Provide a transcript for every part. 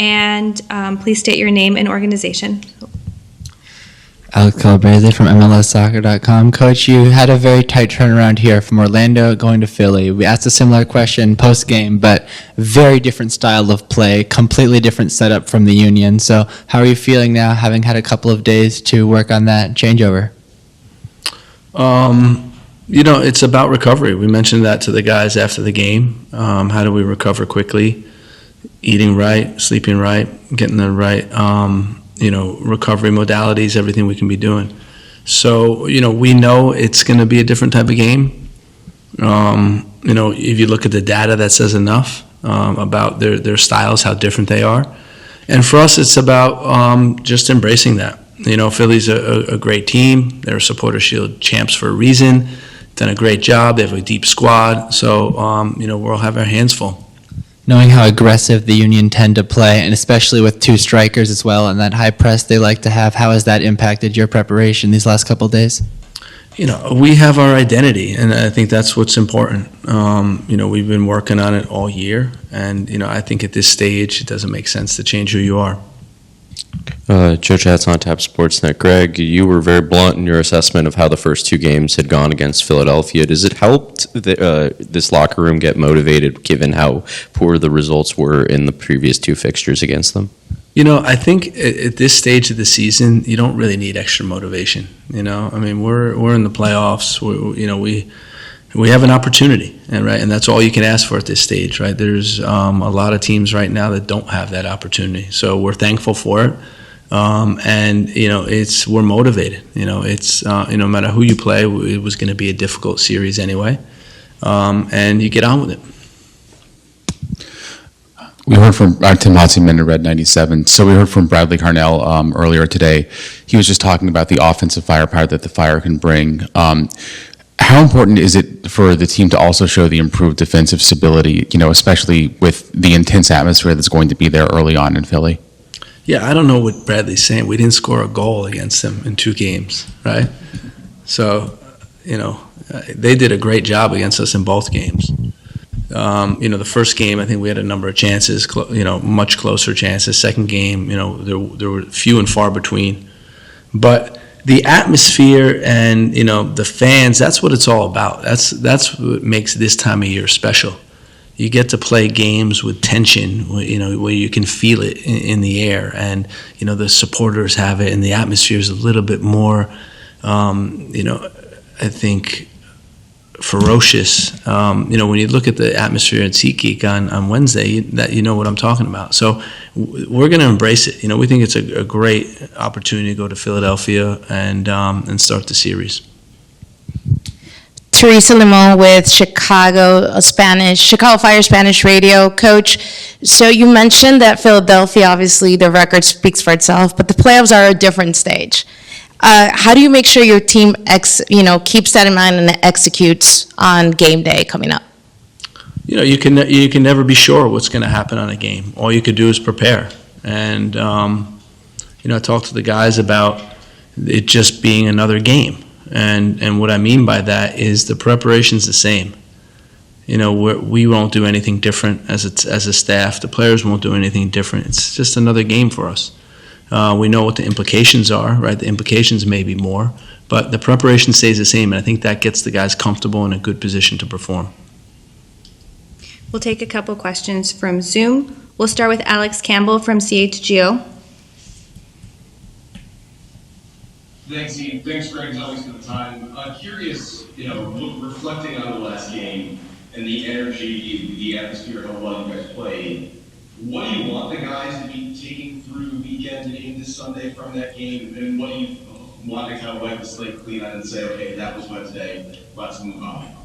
And please state your name and organization. Alex Calabrese from MLSsoccer.com. Coach, you had a very tight turnaround here from Orlando going to Philly. We asked a similar question post-game, but very different style of play, completely different setup from the Union. So how are you feeling now, having had a couple of days to work on that changeover? It's about recovery. We mentioned that to the guys after the game. How do we recover quickly? Eating right, sleeping right, getting the right recovery modalities, everything we can be doing. So, we know it's going to be a different type of game. If you look at the data, that says enough about their styles, how different they are. And for us, it's about just embracing that. Philly's a great team. They're Supporter Shield champs for a reason. Done a great job. They have a deep squad. So, we'll have our hands full. Knowing how aggressive the Union tend to play, and especially with two strikers as well, and that high press they like to have, how has that impacted your preparation these last couple of days? We have our identity, and I think that's what's important. We've been working on it all year, and, I think at this stage it doesn't make sense to change who you are. Joe Chats on Tap Sportsnet. Gregg, you were very blunt in your assessment of how the first two games had gone against Philadelphia. Does it help this locker room get motivated given how poor the results were in the previous two fixtures against them? I think at this stage of the season, you don't really need extra motivation. We're in the playoffs. We have an opportunity, and that's all you can ask for at this stage, right? There's a lot of teams right now that don't have that opportunity, so we're thankful for it. We're motivated. No matter who you play, it was going to be a difficult series anyway, and you get on with it. We heard from Tim Hotziman at Red 97. So we heard from Bradley Carnell earlier today. He was just talking about the offensive firepower that the Fire can bring. How important is it for the team to also show the improved defensive stability, especially with the intense atmosphere that's going to be there early on in Philly? Yeah, I don't know what Bradley's saying. We didn't score a goal against them in 2 games, right? So, they did a great job against us in both games. The first game, I think we had a number of chances, much closer chances. Second game, there were few and far between. But the atmosphere and, the fans, that's what it's all about. That's what makes this time of year special. You get to play games with tension, where you can feel it in the air, and the supporters have it, and the atmosphere is a little bit more, I think, ferocious. When you look at the atmosphere at SeatGeek on Wednesday, that what I'm talking about. So we're going to embrace it. We think it's a great opportunity to go to Philadelphia and start the series. Teresa Limon with Chicago Fire Spanish Radio. Coach, so you mentioned that Philadelphia, obviously the record speaks for itself, but the playoffs are a different stage. How do you make sure your team keeps that in mind and executes on game day coming up? You can never be sure what's going to happen on a game. All you could do is prepare. And I talked to the guys about it just being another game. And what I mean by that is the preparation's the same. We won't do anything different as a staff. The players won't do anything different. It's just another game for us. We know what the implications are, right? The implications may be more, but the preparation stays the same, and I think that gets the guys comfortable in a good position to perform. We'll take a couple questions from Zoom. We'll start with Alex Campbell from CHGO. Thanks, Steve. Thanks, Gregg, as always, for the time. Curious, reflecting on the last game and the energy, the atmosphere, how well you guys played, what do you want the guys to be taking through the weekend and into Sunday from that game, and what do you want to kind of wipe the slate clean on and say, okay, that was Wednesday, let's move on?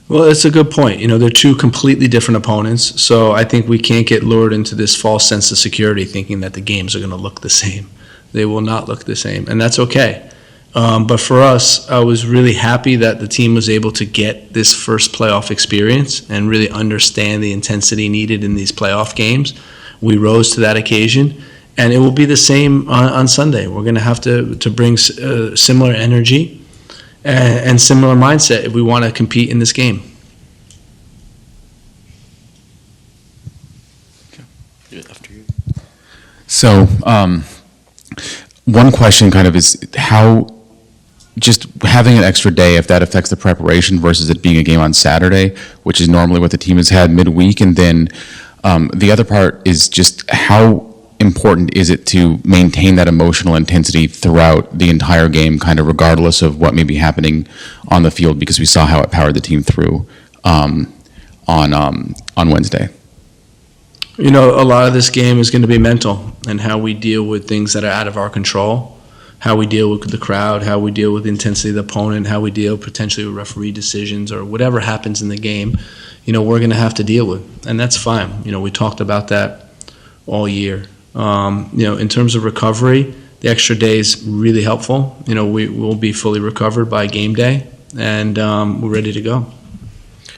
Well, it's a good point. They're two completely different opponents, so I think we can't get lured into this false sense of security thinking that the games are going to look the same. They will not look the same, and that's okay. But for us, I was really happy that the team was able to get this first playoff experience and really understand the intensity needed in these playoff games. We rose to that occasion, and it will be the same on Sunday. We're going to have to bring similar energy and similar mindset if we want to compete in this game. So, one question kind of is how just having an extra day, if that affects the preparation versus it being a game on Saturday, which is normally what the team has had midweek. And then the other part is just how important is it to maintain that emotional intensity throughout the entire game, kind of regardless of what may be happening on the field, because we saw how it powered the team through on Wednesday. You know, a lot of this game is going to be mental and how we deal with things that are out of our control, how we deal with the crowd, how we deal with the intensity of the opponent, how we deal potentially with referee decisions or whatever happens in the game, you know, we're going to have to deal with. And that's fine. You know, we talked about that all year. You know, in terms of recovery, the extra day is really helpful. You know, we will be fully recovered by game day, and we're ready to go.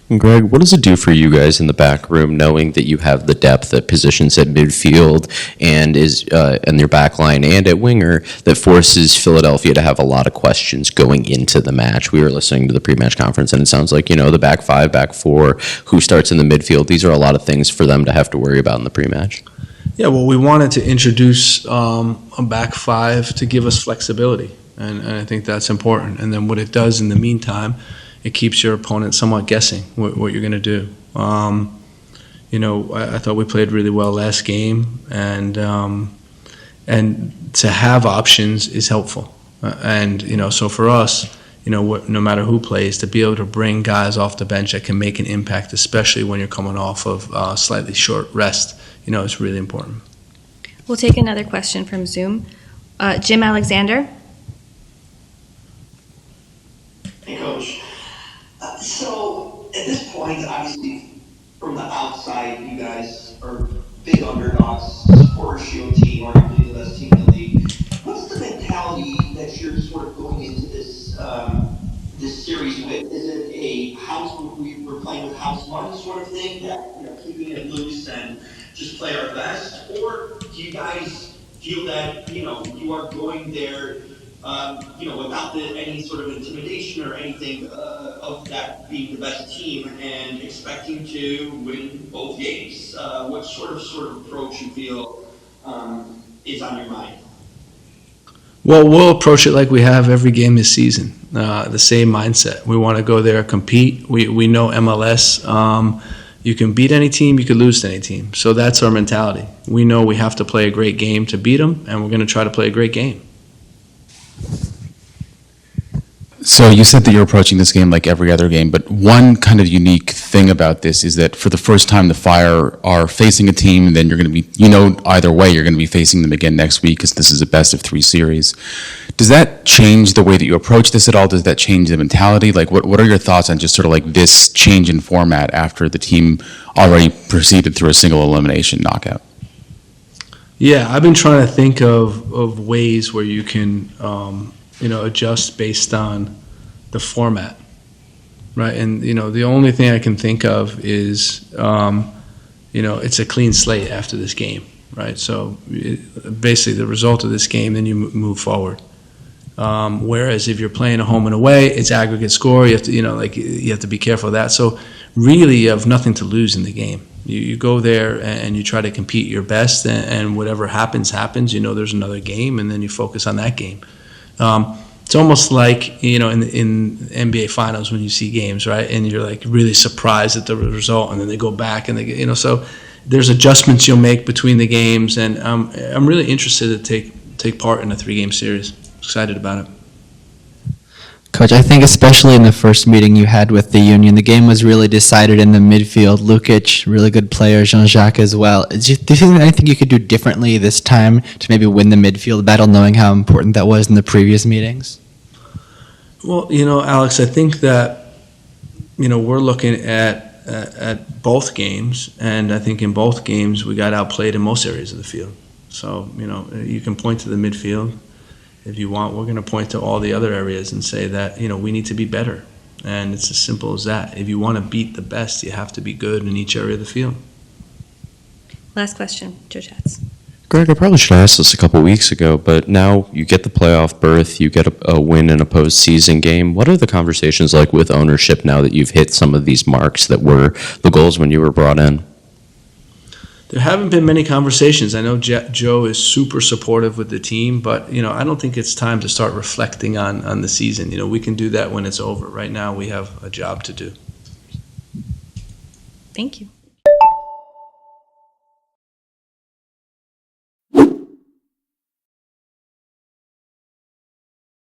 And Gregg, what does it do for you guys in the back room knowing that you have the depth at positions at midfield and is in your back line and at winger that forces Philadelphia to have a lot of questions going into the match? We were listening to the pre-match conference, and it sounds like, you know, the back five, back four, who starts in the midfield, these are a lot of things for them to have to worry about in the pre-match. Yeah, well, we wanted to introduce a back five to give us flexibility, and I think that's important. And then what it does in the meantime, it keeps your opponent somewhat guessing what you're going to do. You know, I thought we played really well last game, and to have options is helpful. And you know, so for us, you know, no matter who plays, to be able to bring guys off the bench that can make an impact, especially when you're coming off of slightly short rest, you know, it's really important. We'll take another question from Zoom. Jim Alexander. Hey, Coach. So at this point, obviously, from the outside, you guys are big underdogs, supporter shield team, arguably the best team in the league. What's the mentality that you're sort of going into this this series with? Is it a house, we're playing with house money sort of thing, that, you know, keeping it loose and just play our best? Or do you guys feel that, you know, you are going there, you know, without any sort of intimidation or anything of that being the best team and expecting to win both games? What sort of approach you feel is on your mind? Well, we'll approach it like we have every game this season, the same mindset. We want to go there, compete. We know MLS, you can beat any team, you can lose to any team. So that's our mentality. We know we have to play a great game to beat them, and we're going to try to play a great game. So you said that you're approaching this game like every other game, but one kind of unique thing about this is that for the first time the Fire are facing a team, and then you're going to be, you know, either way you're going to be facing them again next week because this is a best of three series. Does that change the way that you approach this at all? Does that change the mentality? Like, what are your thoughts on just sort of like this change in format after the team already proceeded through a single elimination knockout? Yeah, I've been trying to think of ways where you can you know, adjust based on the format, right? And, you know, the only thing I can think of is, you know, it's a clean slate after this game, right? So basically the result of this game, then you move forward. Whereas if you're playing a home and away, it's aggregate score. You have to, you know, like you have to be careful of that. So really you have nothing to lose in the game. You go there and you try to compete your best, and whatever happens, happens. You know, there's another game, and then you focus on that game. It's almost like, you know, in NBA finals when you see games, right? And you're like really surprised at the result, and then they go back and they get, you know, so there's adjustments you'll make between the games, and I'm really interested to take part in a 3-game series. Excited about it. Coach, I think especially in the first meeting you had with the Union, the game was really decided in the midfield. Lukic, really good player, Jean-Jacques as well. Do you think anything you could do differently this time to maybe win the midfield battle, knowing how important that was in the previous meetings? Well, you know, Alex, I think that, you know, we're looking at both games, and I think in both games we got outplayed in most areas of the field. So, you know, you can point to the midfield. If you want, we're going to point to all the other areas and say that, you know, we need to be better. And it's as simple as that. If you want to beat the best, you have to be good in each area of the field. Last question, Joe Chats. Gregg, I probably should have asked this a couple weeks ago, but now you get the playoff berth, you get a win in a postseason game. What are the conversations like with ownership now that you've hit some of these marks that were the goals when you were brought in? There haven't been many conversations. I know Joe is super supportive with the team, but, I don't think it's time to start reflecting on the season. We can do that when it's over. Right now, we have a job to do. Thank you.